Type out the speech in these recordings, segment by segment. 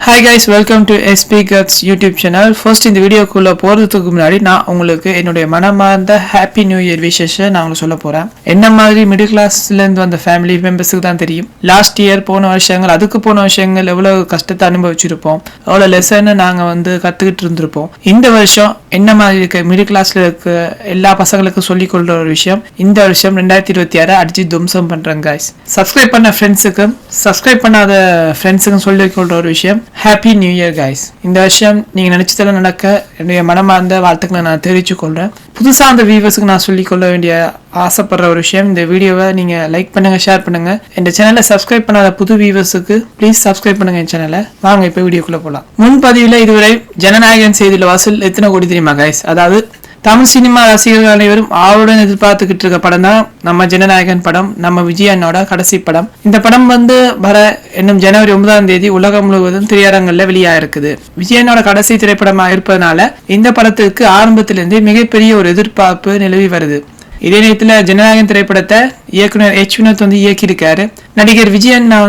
Hi guys, welcome to SP Guts YouTube channel. First இந்த வீடியோக்குள்ள போறதுக்கு முன்னாடி நான் உங்களுக்கு என்னுடைய மனமார்ந்த ஹாப்பி நியூ இயர் விஷஸ் நான் உங்களுக்கு சொல்ல போறேன். என்ன மாதிரி மிடில் கிளாஸ்ல இருந்து வந்த ஃபேமிலி மெம்பர்ஸ்க்கு தான் தெரியும். லாஸ்ட் இயர் போன வருஷங்கள் அதுக்கு போன வருஷங்கள் எவ்வளவு கஷ்டத்தை அனுபவிச்சிருப்போம், எவ்வளவு லெசன் நாங்க கத்துக்கிட்டு இருந்திருப்போம். இந்த வருஷம் என்ன மாதிரி இருக்க மிடில் கிளாஸ்ல இருக்க எல்லா பசங்களுக்கும் சொல்லிக் கொள்ற ஒரு விஷயம், இந்த வருஷம் 2026 அடிச்சு தும்சம் பண்றேன் guys. சப்ஸ்கிரைப் பண்ண ஃப்ரெண்ட்ஸுக்கும் சப்ஸ்கிரைப் பண்ணாத ஃப்ரெண்ட்ஸுக்கும் சொல்லிக் கொள்ற ஒரு விஷயம், ஹாப்பி நியூ இயர் கைஸ். இந்த வருஷம் நீங்க நினைச்சதெல்லாம் நடக்க என்னுடைய மனமார்ந்த வாழ்த்துக்களை நான் தெரிவித்துக் கொள்றேன். புதுசா அந்த வியூவர்ஸுக்கு நான் சொல்லிக் கொள்ள வேண்டிய ஆசைப்படுற ஒரு விஷயம், இந்த வீடியோவை நீங்க லைக் பண்ணுங்க, ஷேர் பண்ணுங்க. இந்த சேனலை சப்ஸ்கிரைப் பண்ணாத புது வியூவர்ஸுக்கு ப்ளீஸ் சப்ஸ்கிரைப் பண்ணுங்க என் சேனலை. வாங்க இப்ப வீடியோக்குள்ள போலாம். முன்பதிவுல இதுவரை ஜனநாயகன் செய்தியுள்ள வாசல் எத்தனை கோடி தெரியுமா கைஸ்? அதாவது தமிழ் சினிமா ரசிகர்கள் அனைவரும் ஆளுடன் எதிர்பார்த்துக்கிட்டு இருக்க படம் தான் நம்ம ஜனநாயகன் படம், நம்ம விஜய் அண்ணோட கடைசி படம். இந்த படம் வர இன்னும் ஜனவரி 9ஆம் தேதி உலகம் முழுவதும் திரையரங்கள்ல வெளியா இருக்குது. விஜய் அண்ணோட கடைசி திரைப்படமா இருப்பதனால இந்த படத்துக்கு ஆரம்பத்திலிருந்து மிகப்பெரிய ஒரு எதிர்பார்ப்பு நிலவி வருது. இதே நேரத்துல ஜனநாயகன் திரைப்படத்தை இயக்குனர் எச் வினோத் இயக்கியிருக்காரு. நடிகர் விஜய் அண்ணா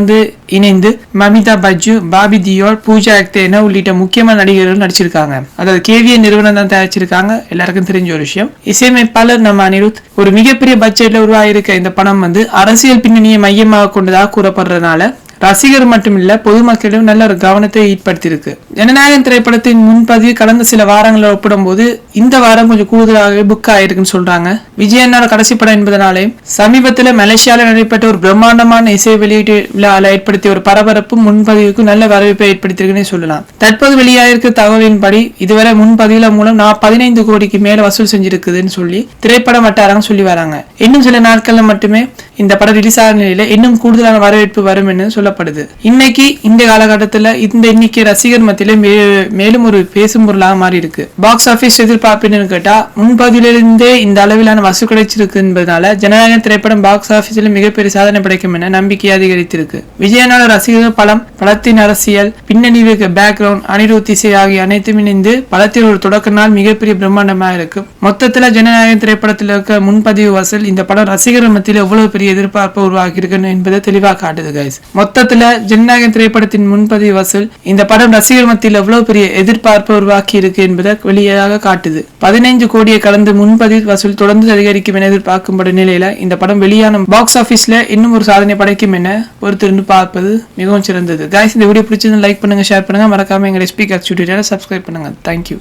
இணைந்து மமிதா பஜ்ஜு, பாபி தியோல், பூஜா அக்தேனா உள்ளிட்ட முக்கியமான நடிகர்கள் நடிச்சிருக்காங்க. அதாவது கேவிஎன் நிறுவனம் தான் தயாரிச்சிருக்காங்க, எல்லாருக்கும் தெரிஞ்ச ஒரு விஷயம். இசையமைப்பாளர் நம்ம அனிருத். ஒரு மிகப்பெரிய பட்ஜெட்ல உருவாயிருக்க இந்த படம் அரசியல் பின்னணியை மையமாக கொண்டதாக கூறப்படுறதுனால ரசிகர் மட்டும் இல்ல பொதுமக்களிடம் நல்ல ஒரு கவனத்தை ஈடுபடுத்தியிருக்கு. ஜனநாயகன் திரைப்படத்தின் முன்பதிவு கடந்த சில வாரங்களை ஒப்பிடும் போது இந்த வாரம் கொஞ்சம் கூடுதலாகவே புக் ஆயிருக்குன்னு சொல்றாங்க. விஜய் அண்ணாவோட கடைசி படம் என்பதனாலே சமீபத்தில் மலேசியாவில் நடைபெற்ற ஒரு பிரம்மாண்டமான இசை வெளியீட்டு விழாவில் ஏற்படுத்திய ஒரு பரபரப்பு முன்பதிவுக்கு நல்ல வரவேற்பை ஏற்படுத்தியிருக்குன்னு சொல்லலாம். தற்போது வெளியாயிருக்க தகவலின்படி இதுவரை முன்பதிவுல மூலம் 15 கோடிக்கு மேல வசூல் செஞ்சிருக்குதுன்னு சொல்லி திரைப்பட வட்டாரம் சொல்லி வராங்க. இன்னும் சில நாட்கள்ல மட்டுமே இந்த படம் ரிலீஸ் ஆகிற நிலையில இன்னும் கூடுதலான வரவேற்பு வரும் என்று சொல்லப்படுது. இன்னைக்கு இந்த காலகட்டத்துல இந்த எண்ணிக்கை ரசிகர் மத்தியில மேலும் ஒரு பேசும் பொருளாக மாறி இருக்கு. பாக்ஸ் ஆபீஸ் எதிர்பார்ப்புன்னு கேட்டா முன்பதிலிருந்தே இந்த அளவிலான வசூல் கிடைச்சிருக்கு என்பதனால ஜனநாயகன் திரைப்படம் பாக்ஸ் ஆபீஸ்ல மிகப்பெரிய சாதனை படைக்கும் என நம்பிக்கை அதிகரித்திருக்கு. விஜயனோட ரசிகர் படத்தின் அரசியல் பின்னணி பேக்ரவுண்ட், அனிருத் இசை ஆகிய அனைத்தும் இணைந்து படத்தின் ஒரு தொடக்க நாள் மிகப்பெரிய பிரம்மாண்டமா இருக்கு. மொத்தத்துல ஜனநாயகன் திரைப்படத்தில் இருக்க முன்பதிவு வசூல் இந்த படம் ரசிகர் மத்தியில் எவ்வளவு பெரிய எதிர்பார்ப்பு உருவாக்கி இருக்கு என்பதை தெளிவாக காட்டுது கைஸ். மொத்தத்துல ஜனநாயகன் திரைப்படத்தின் முன்பதிவு வசூல் இந்த படம் ரசிகர் மத்தியில் எவ்வளவு பெரிய எதிர்பார்ப்பு உருவாக்கி இருக்கு என்பதை வெளியாக காட்டுது. 15 கோடியை கடந்து முன்பதிவு வசூல் தொடர்ந்து அதிகரிக்கும் என எதிர்பார்க்கப்படும் நிலையில இந்த படம் வெளியான பாக்ஸ் ஆபீஸ்ல இன்னும் ஒரு சாதனை படைக்கும் என பொறுத்திருந்து பார்ப்பது மிகவும் சிறந்தது. கைஸ், இந்த வீடியோ பிடிச்சது லைக் பண்ணுங்க, ஷேர் பண்ணுங்க, மறக்காம எங்க SP Guts யூடியூப் சேனலை சப்ஸ்கிரைப் பண்ணுங்க. தேங்க்யூ.